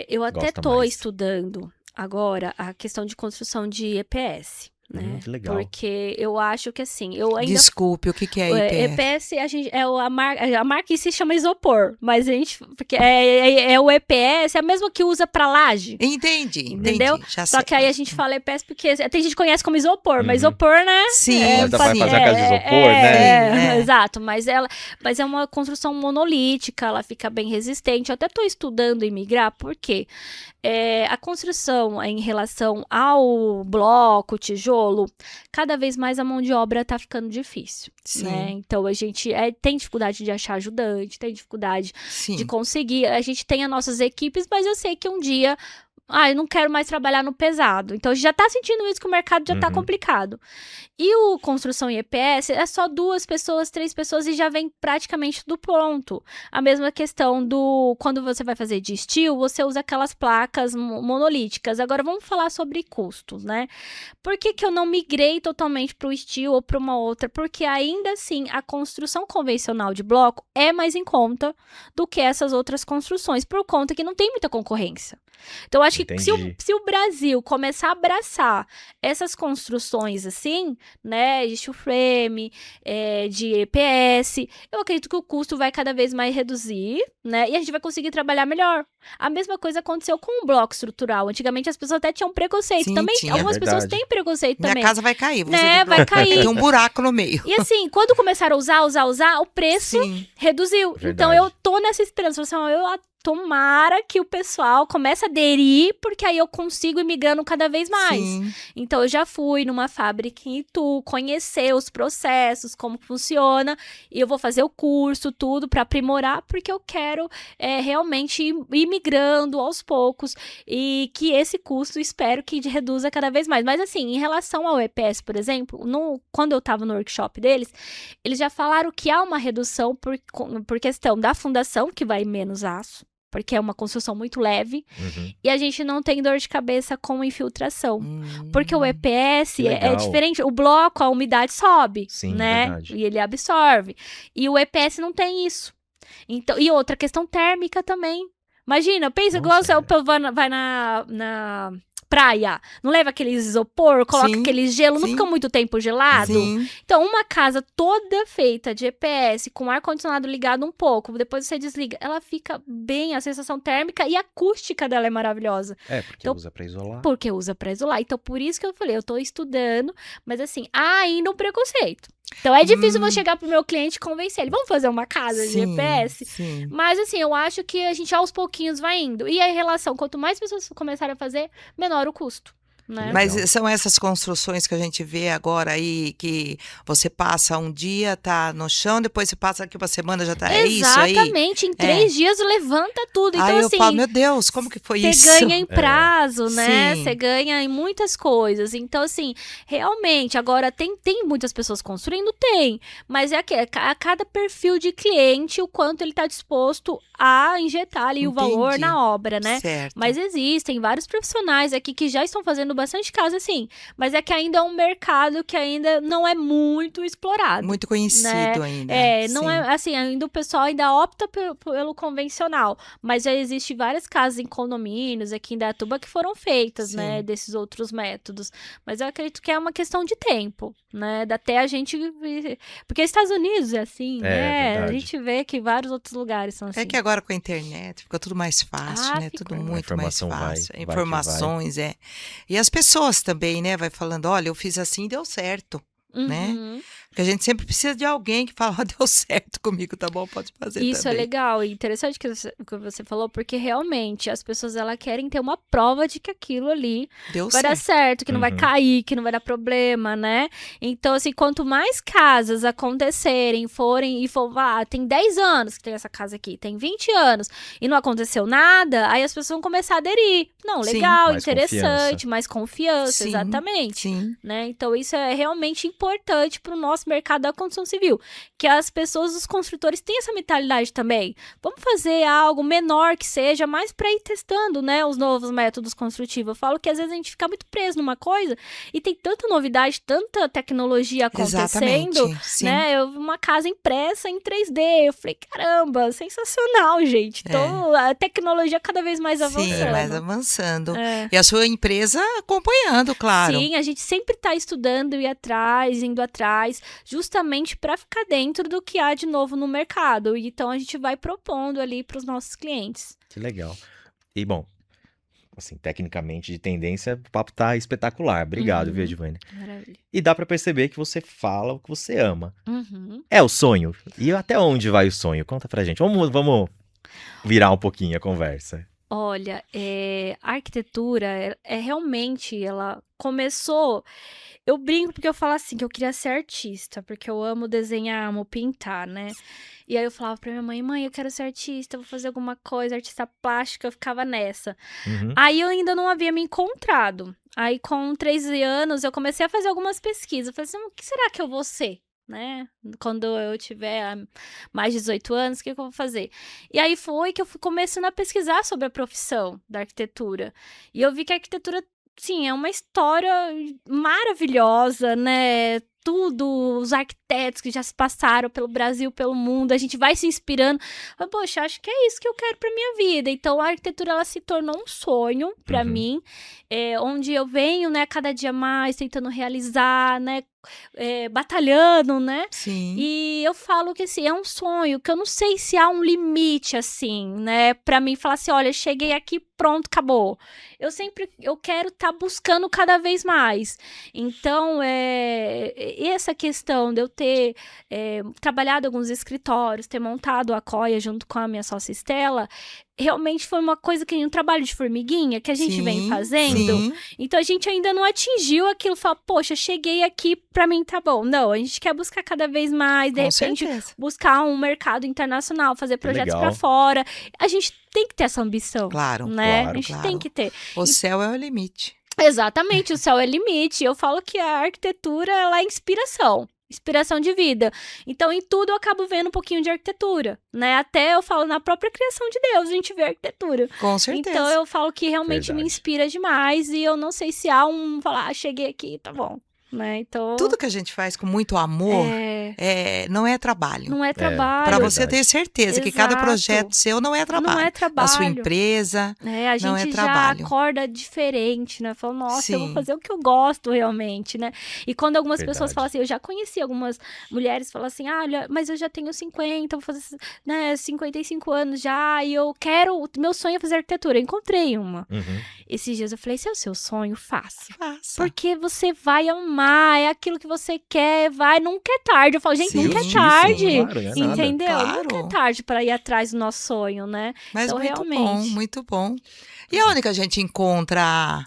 eu até gosta tô mais? estudando agora a questão de construção de EPS, né? Que legal. Porque eu acho que assim, eu ainda Desculpe, o que é IPS? EPS, a gente, a marca em si chama isopor, mas a gente, porque é o EPS, é a mesma que usa pra laje. Entendi. Entendeu? Já Só sei. que aí a gente fala EPS porque tem gente que conhece como isopor, mas Uhum. isopor, né? Sim, Vai fazer a casa de isopor, né? né? Exato, mas é uma construção monolítica, ela fica bem resistente. Eu até tô estudando em migrar, porque a construção em relação ao bloco, tijolo, cada vez mais a mão de obra tá ficando difícil, Sim. né? Então a gente tem dificuldade de achar ajudante, tem dificuldade Sim. de conseguir. A gente tem as nossas equipes, mas eu sei que um dia eu não quero mais trabalhar no pesado. Então, a gente já tá sentindo isso, que o mercado já tá Uhum. complicado. E o construção em EPS é só 2 pessoas, 3 pessoas e já vem praticamente tudo pronto. A mesma questão do... Quando você vai fazer de steel, você usa aquelas placas monolíticas. Agora, vamos falar sobre custos, né? Por que eu não migrei totalmente pro steel ou para uma outra? Porque ainda assim, a construção convencional de bloco é mais em conta do que essas outras construções, por conta que não tem muita concorrência. Então, eu acho que Entendi. se o Brasil começar a abraçar essas construções assim, né, de steel frame, de EPS, eu acredito que o custo vai cada vez mais reduzir, né, e a gente vai conseguir trabalhar melhor. A mesma coisa aconteceu com o bloco estrutural. Antigamente as pessoas até tinham preconceito. Sim, também, tinha. algumas pessoas Verdade. têm preconceito Minha também. casa vai cair. Você Né, tem vai cair. Tem um buraco no meio. E assim, quando começaram a usar, o preço Sim. reduziu. Verdade. Então eu tô nessa esperança. Assim, tomara que o pessoal comece a aderir, porque aí eu consigo ir migrando cada vez mais. Sim. Então eu já fui numa fábrica em Itu, conhecer os processos, como funciona, e eu vou fazer o curso, tudo para aprimorar, porque eu quero realmente ir migrando aos poucos e que esse custo espero que reduza cada vez mais. Mas assim, em relação ao EPS, por exemplo, quando eu estava no workshop deles, eles já falaram que há uma redução por questão da fundação, que vai menos aço, porque é uma construção muito leve, Uhum. e a gente não tem dor de cabeça com infiltração. Porque o EPS Que é legal. diferente. O bloco, a umidade sobe, Sim, né? verdade. E ele absorve. E o EPS não tem isso. Então, e outra questão térmica também. Imagina, pensa igual Nossa, você vai na praia, não leva aquele isopor, coloca Sim, aquele gelo, não sim. fica muito tempo gelado? Sim. Então, uma casa toda feita de EPS, com ar-condicionado ligado um pouco, depois você desliga, ela fica bem, a sensação térmica e a acústica dela é maravilhosa. Porque Então, usa pra isolar. Porque usa pra isolar. Então, por isso que eu falei, eu tô estudando, mas assim, há ainda um preconceito. Então, é difícil eu chegar pro meu cliente e convencer ele, vamos fazer uma casa de EPS? Sim. Mas assim, eu acho que a gente aos pouquinhos vai indo. E a relação, quanto mais pessoas começarem a fazer, menor o custo, né? Mas Legal. são essas construções que a gente vê agora aí, que você passa um dia, tá no chão, depois você passa aqui uma semana, já tá. É isso aí? Exatamente, em 3 dias levanta tudo. Então, Aí eu assim, falo, meu Deus, como que foi isso? você ganha em prazo, né? Sim. Você ganha em muitas coisas. Então, assim, realmente, agora tem muitas pessoas construindo? Tem. Mas é a cada perfil de cliente, o quanto ele está disposto a injetar ali o valor Entendi. na obra, né? Certo. Mas existem vários profissionais aqui que já estão fazendo bastante casa, assim. Mas é que ainda é um mercado que ainda não é muito explorado. Muito conhecido né? ainda. Não Sim. é assim, ainda o pessoal ainda opta pelo convencional, mas já existe várias casas em condomínios aqui em Dayatuba que foram feitas, Sim. né, desses outros métodos. Mas eu acredito que é uma questão de tempo, né? Até a gente... Porque os Estados Unidos é assim, né? A verdade. gente vê que vários outros lugares são assim. É que agora com a internet ficou tudo mais fácil, né? ficou. Tudo A muito mais informação vai, fácil. vai que Informações, é. E as pessoas também, né? Vai falando, olha, eu fiz assim e deu certo, né? Uhum. Porque a gente sempre precisa de alguém que fala, deu certo comigo, tá bom? Pode fazer Isso também. é legal e interessante o que você falou, porque realmente as pessoas elas querem ter uma prova de que aquilo ali Deu vai dar certo. certo, que não vai Uhum. cair, que não vai dar problema, né? Então, assim, quanto mais casas acontecerem, tem 10 anos que tem essa casa aqui, tem 20 anos e não aconteceu nada, aí as pessoas vão começar a aderir. Não, Sim. legal, Mais interessante, mais confiança, Sim, exatamente. Sim. Né? Então, isso é realmente importante para o nosso mercado da construção civil. Que as pessoas, os construtores, têm essa mentalidade também. Vamos fazer algo menor que seja, mas para ir testando, né, os novos métodos construtivos. Eu falo que às vezes a gente fica muito preso numa coisa e tem tanta novidade, tanta tecnologia acontecendo, Exatamente. Sim. né? Eu vi uma casa impressa em 3D. Eu falei, caramba, sensacional, gente. Então, a tecnologia cada vez mais avançando. Sim, mais avançando. É. E a sua empresa acompanhando, claro. Sim, a gente sempre está estudando, indo atrás, justamente para ficar dentro do que há de novo no mercado. E então a gente vai propondo ali para os nossos clientes. Que legal. E bom, assim, tecnicamente, de tendência, o papo tá espetacular. Obrigado, viu, Uhum. Edivânia? Maravilha. E dá pra perceber que você fala o que você ama. Uhum. É o sonho? E até onde vai o sonho? Conta pra gente. Vamos virar um pouquinho a conversa. Olha, a arquitetura é realmente, ela começou. Eu brinco porque eu falo assim, que eu queria ser artista, porque eu amo desenhar, amo pintar, né? E aí eu falava pra minha mãe, eu quero ser artista, vou fazer alguma coisa, artista plástica, eu ficava nessa. Uhum. Aí eu ainda não havia me encontrado. Aí com 13 anos eu comecei a fazer algumas pesquisas. Eu falei assim, o que será que eu vou ser? Né? Quando eu tiver mais de 18 anos, o que eu vou fazer? E aí foi que eu fui começando a pesquisar sobre a profissão da arquitetura. E eu vi que a arquitetura, sim, é uma história maravilhosa, né? Tudo, os arquitetos que já se passaram pelo Brasil, pelo mundo, a gente vai se inspirando. Mas, poxa, acho que é isso que eu quero pra minha vida. Então, a arquitetura, ela se tornou um sonho pra Uhum. mim, onde eu venho, né, cada dia mais, tentando realizar, né, batalhando, né? Sim. E eu falo que, assim, é um sonho, que eu não sei se há um limite, assim, né, pra mim falar assim, olha, cheguei aqui, pronto, acabou. Eu quero estar buscando cada vez mais. Então, essa questão de eu ter trabalhado em alguns escritórios, ter montado a Coia junto com a minha sócia Estela, realmente foi uma coisa que um trabalho de formiguinha que a gente vem Sim, fazendo. sim. Então a gente ainda não atingiu aquilo, fala, poxa, cheguei aqui, pra mim tá bom. Não, a gente quer buscar cada vez mais, de Com repente certeza. buscar um mercado internacional, fazer projetos legal. pra fora. A gente tem que ter essa ambição, Claro, né? claro, A gente claro. tem que ter. O céu é o limite. Exatamente, o céu é limite. Eu falo que a arquitetura, ela é inspiração de vida. Então, em tudo eu acabo vendo um pouquinho de arquitetura, né? Até eu falo, na própria criação de Deus, a gente vê arquitetura. Com certeza. Então, eu falo que realmente me Verdade. inspira demais e eu não sei se há falar, cheguei aqui, tá bom, né? Então, Tudo que a gente faz com muito amor não é trabalho. não é trabalho. Para Verdade. você ter certeza que cada Exato. projeto seu não é trabalho. Não é trabalho. A sua empresa. A Não é gente já trabalho. acorda diferente, né? Fala, nossa, eu vou Sim. fazer o que eu gosto realmente, né? E quando algumas pessoas Verdade. falam assim, eu já conheci algumas mulheres falam assim, olha, mas eu já tenho 50, vou fazer, né, 55 anos já, e meu sonho é fazer arquitetura. Eu encontrei uma. Uhum. Esses dias eu falei, se é o seu sonho, faça. Faça. Porque você vai amar, é aquilo que você quer, nunca é tarde. Eu falo, gente, Sim, nunca é sim, tarde. Claro, não é nada. Entendeu? Claro. Nunca é tarde para ir atrás do nosso sonho, né? Mas Então, muito bom, realmente. muito bom. E onde que a gente encontra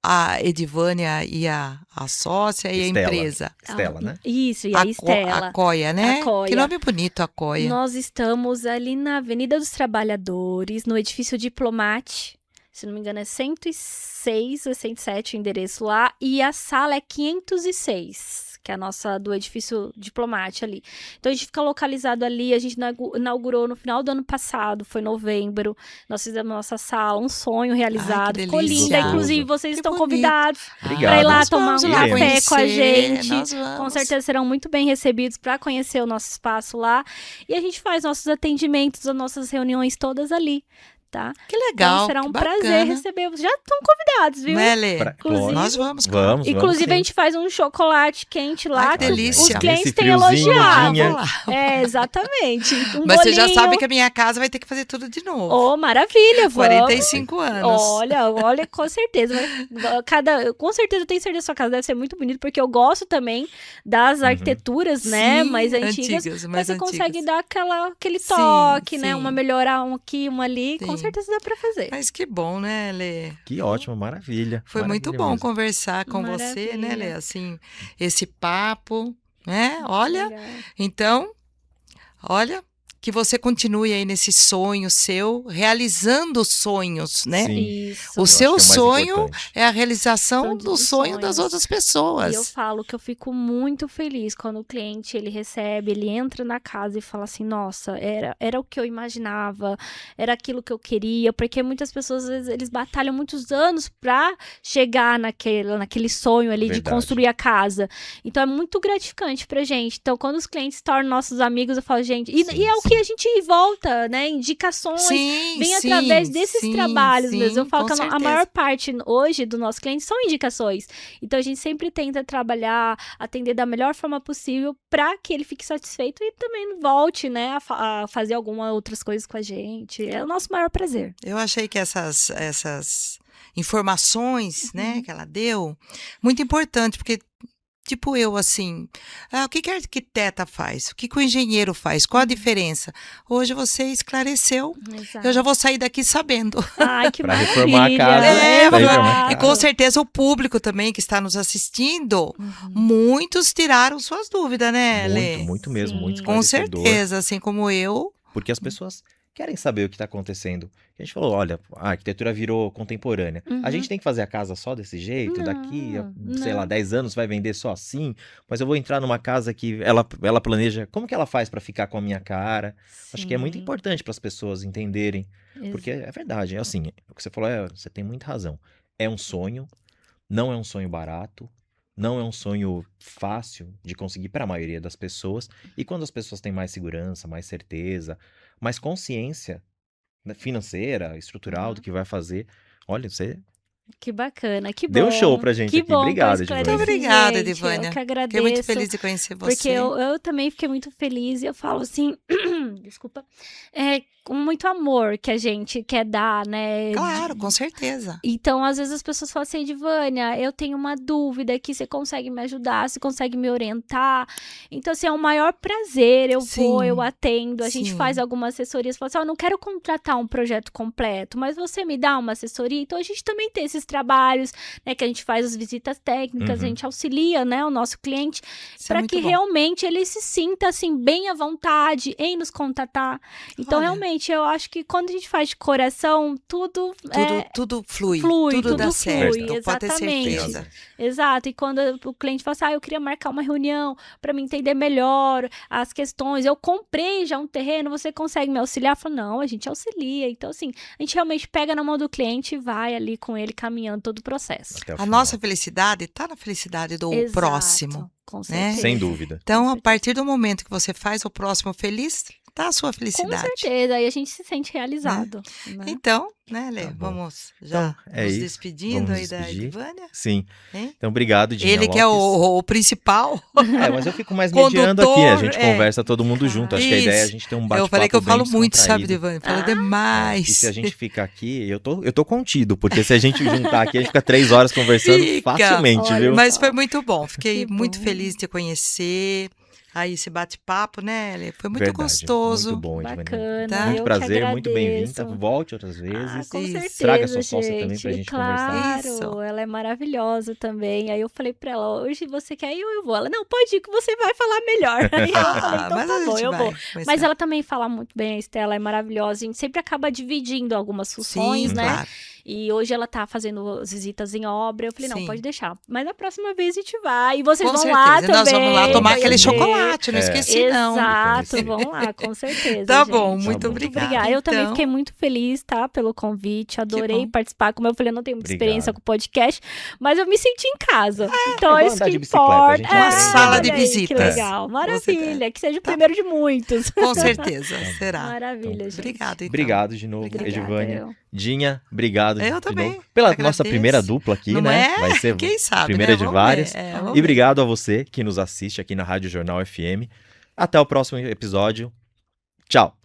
a Edivânia e a sócia e a Estela. empresa? Estela, né? Isso, e a Estela. A Coia, né? A Coia. Que nome bonito, a Coia. Nós estamos ali na Avenida dos Trabalhadores, no edifício Diplomate. Se não me engano, é 106 ou 107 o endereço lá. E a sala é 506, que é a nossa do edifício Diplomate ali. Então, a gente fica localizado ali. A gente inaugurou no final do ano passado, foi novembro. Nós fizemos nossa sala, um sonho realizado. que Ficou delícia. linda. Inclusive, vocês Que estão bonito. convidados Obrigado. para ir lá Nós tomar vamos um lá café com a conhecer, gente. nós vamos. Com certeza serão muito bem recebidos para conhecer o nosso espaço lá. E a gente faz nossos atendimentos, as nossas reuniões todas ali. tá? Que legal, Então será que um prazer bacana. receber. Já estão convidados, viu? Né, Lê? Inclusive- Nós vamos. Vamos, Inclusive, sim. a gente faz um chocolate quente lá. Ai, que que delícia. Os clientes Nesse têm friozinho, elogiado. Dinha. Vamos lá. É, exatamente. Um Mas você já bolinho. sabe que a minha casa vai ter que fazer tudo de novo. Oh, maravilha, vamos. 45 anos. Olha, com certeza. Com certeza, eu tenho certeza que sua casa deve ser muito bonita, porque eu gosto também das arquiteturas, né, Sim, mais antigas. mais Mas você antigas. consegue dar aquele Sim, toque, né? sim. Uma melhorar um aqui, uma ali. Com Sim. certeza dá pra fazer. Mas que bom, né, Lê? Que ótimo, maravilha. Foi muito Maravilha bom mesmo. conversar com você, né, Lê? Maravilha. Assim, esse papo, né? Olha, Legal. então, olha, que você continue aí nesse sonho seu, realizando sonhos, né? Sim. Isso. O Eu acho seu que é o mais sonho importante. é a realização Todos do os sonho das sonhos. outras E eu pessoas. falo que eu fico muito feliz quando o cliente, ele recebe, ele entra na casa e fala assim, nossa, era o que eu imaginava, era aquilo que eu queria, porque muitas pessoas, às vezes, eles batalham muitos anos pra chegar naquele sonho ali de Verdade. construir a casa. Então, é muito gratificante pra gente. Então, quando os clientes se tornam nossos amigos, eu falo, gente, Sim, e é o sim. que a gente volta, né, indicações, Sim, vem sim, através desses sim, trabalhos sim, mesmo. Eu falo com que a certeza. maior parte hoje dos nossos clientes são indicações. Então a gente sempre tenta trabalhar, atender da melhor forma possível para que ele fique satisfeito e também volte, né, a fazer algumas outras coisas com a gente. É o nosso maior prazer. Eu achei que essas informações, né, que ela deu, muito importante, porque tipo eu, assim, o que a arquiteta faz? O que o engenheiro faz? Qual a diferença? Hoje você esclareceu, Exato. eu já vou sair daqui sabendo. Ai, que Pra maravilha. reformar a casa, É, pra vamos- reformar a E com certeza o público também que está nos assistindo, Uhum. muitos tiraram suas dúvidas, né, Lê? Muito mesmo, muito Sim. Com esclarecedor. certeza, assim como eu. Porque as pessoas querem saber o que está acontecendo. A gente falou, olha, a arquitetura virou contemporânea. Uhum. A gente tem que fazer a casa só desse jeito? Não, Daqui, sei não. lá, 10 anos vai vender só assim? Mas eu vou entrar numa casa que ela planeja, como que ela faz para ficar com a minha cara? Acho que é muito Sim. importante para as pessoas entenderem. Porque é verdade, é assim, o que você falou, você tem muita razão. É um sonho, não é um sonho barato, não é um sonho fácil de conseguir para a maioria das pessoas. E quando as pessoas têm mais segurança, mais certeza, mais consciência, né, financeira, estrutural do que vai fazer, olha, você Que bacana, que bom. deu um show pra gente que aqui. bom Obrigado, pra Edivânia. Muito esclarecer, obrigada, gente. Edivânia. Eu que agradeço. Fiquei muito feliz de conhecer você. Porque eu também fiquei muito feliz e eu falo assim, desculpa, com muito amor que a gente quer dar, né? Claro, com certeza. Então, às vezes as pessoas falam assim, Edivânia, eu tenho uma dúvida aqui, você consegue me ajudar, você consegue me orientar? Então, assim, é o maior prazer, eu vou, Sim, eu atendo, a gente sim. faz algumas assessorias, fala assim, eu não quero contratar um projeto completo, mas você me dá uma assessoria? Então, a gente também tem esses trabalhos, né, que a gente faz as visitas técnicas, Uhum. a gente auxilia, né, o nosso cliente, Isso é para muito que bom. realmente ele se sinta, assim, bem à vontade em nos contatar. Então, Olha. realmente, eu acho que quando a gente faz de coração, tudo Tudo flui, flui, tudo dá tudo certo, flui, pode ter exatamente. certeza. Exato, e quando o cliente fala assim, eu queria marcar uma reunião para me entender melhor as questões, eu comprei já um terreno, você consegue me auxiliar? Eu falo, não, a gente auxilia. Então, assim, a gente realmente pega na mão do cliente e vai ali com ele caminhando todo o processo. Até o A final. nossa felicidade está na felicidade do Exato, próximo. com né? certeza. Sem dúvida. Então, Com a certeza. partir do momento que você faz o próximo feliz, tá a sua Com felicidade. certeza, aí a gente se sente realizado. Né? Então, né, Lê? Tá bom. Vamos já Então, é nos isso. despedindo Vamos aí da despedir. Edivânia. Sim. Hein? Então, obrigado, Dinha Ele que é Lopes. o principal. Mas eu fico mais mediando aqui, a gente Condutor, conversa todo mundo junto. Acho que a ideia é a Isso. gente ter um bate-papo Eu falei que eu bem falo muito, sabe, descontraído. Edivânia? Falo Ah. demais. E se a gente ficar aqui, eu tô contido, porque se a gente juntar aqui, a gente fica 3 horas conversando Fica. facilmente, Olha viu? Mas só. foi muito bom. Fiquei Que muito bom. feliz de te conhecer. Aí esse bate-papo, né, Lê? Foi muito Verdade, gostoso. Muito bom, Edivânia. Bacana, Tá? Muito eu prazer, que muito bem-vinda. agradeço. Volte outras Ah, vezes. com Isso. certeza, Traga sua sócia gente. também pra gente Claro, conversar. Isso. ela é maravilhosa também. Aí eu falei pra ela, hoje você quer ir ou eu vou? Ela, não, pode ir que você vai falar melhor. Aí eu falei, então mas tá a bom, gente eu vai. vou. Mas ela também fala muito bem, a Estela é maravilhosa. A gente sempre acaba dividindo algumas funções, Sim, né? claro. E hoje ela tá fazendo as visitas em obra. Eu falei, não, Sim. pode deixar. Mas na próxima vez a gente vai. E vocês Com vão certeza. lá E nós também. vamos lá tomar aquele conhecer. chocolate. chocolate, não esqueci não. Exato, vamos lá, com certeza. Tá gente. bom, Tá muito bom. obrigada. Eu também então. fiquei muito feliz, tá, pelo convite. Adorei bom. participar. Como eu falei, eu não tenho muita Obrigado. experiência com podcast, mas eu me senti em casa. Então é é igual isso andar que de bicicleta, a importa. gente Uma aprende sala de olha aí, Que visitas. legal, maravilha. Que seja o primeiro de muitos. Com certeza, será. Maravilha, gente. Obrigado, então. Obrigado de novo, Obrigada. Edivânia. Eu. Dinha, obrigado Eu de também novo. Pela nossa agradeço. primeira dupla aqui, Não né? é? Vai ser Quem sabe, primeira né? de Vamos várias. ver. Vamos E ver. obrigado a você que nos assiste aqui na Rádio Jornal FM. Até o próximo episódio. Tchau!